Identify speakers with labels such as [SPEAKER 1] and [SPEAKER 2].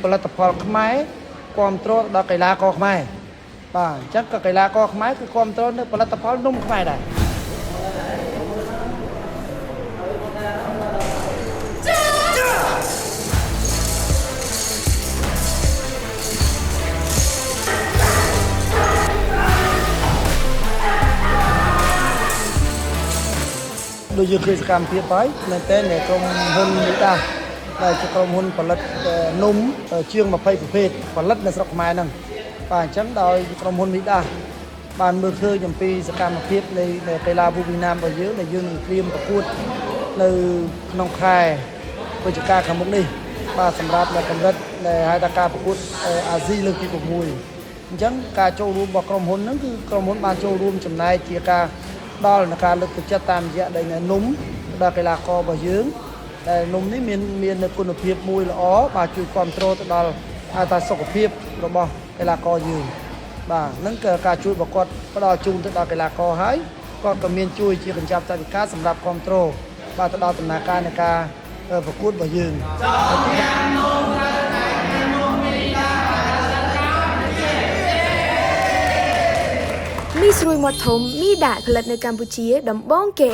[SPEAKER 1] ផលិតផលខ្មែរគ្រប់គ្រងដល់កីឡាករខ្មែរបាទអញ្ចឹងក៏កីឡាករខ្មែរគឺគ្រប់គ្រងនៅផលិតផលនំខ្មែរដែរដូចយើងឃើញសកម្មភាពហើយមែនតើក្រុមហ៊ុននេះដែរដែលជាក្រុមហ៊ុនផលិតនំជាង20ប្រភេទផលិតនៅស្រុកខ្មែរហ្នឹងបាទអញ្ចឹងដោយក្រុមហ៊ុននេះដែរបានមើលឃើញអំពីសកម្មភាពនៃកីឡាវ៉ូវីណាមរបស់យើងដែលយើងនឹងត្រៀមប្រកួតនៅក្នុងខែវិច្ឆិកាខាងមុខនេះបាទសម្រាប់នៅកម្រិតដែលហៅថាការប្រកួតអាស៊ីលើកទី6អញ្ចឹងការចូលរួមរបស់ក្រុមហ៊ុនហ្នឹងគឺក្រុមហ៊ុនបានចូលរួមចំណែកជាការដល់នៃការលើកទឹកចិត្តតាមរយៈដែលនំដល់កីឡាកររបស់យើងដែលនំនេះមាននៅគុណភាពមួយល្អបាទជួយគ្រប់គ្រងទៅដល់ហៅថាសុខភាពរបស់កីឡាករយើងបាទហ្នឹងគឺការជួយរបស់គាត់ផ្ដល់ជូនទៅដល់កីឡាករហើយគាត់ក៏មានជួយជាកញ្ចប់ថវិកាសម្រាប់គ្រប់គ្រងបាទទៅដល់ដំណើរការនៃការប្រកួតរបស់យើង
[SPEAKER 2] មីស្រួយមាត់ធំមីដាក់ផលិតនៅកម្ពុជាដំបូងគេ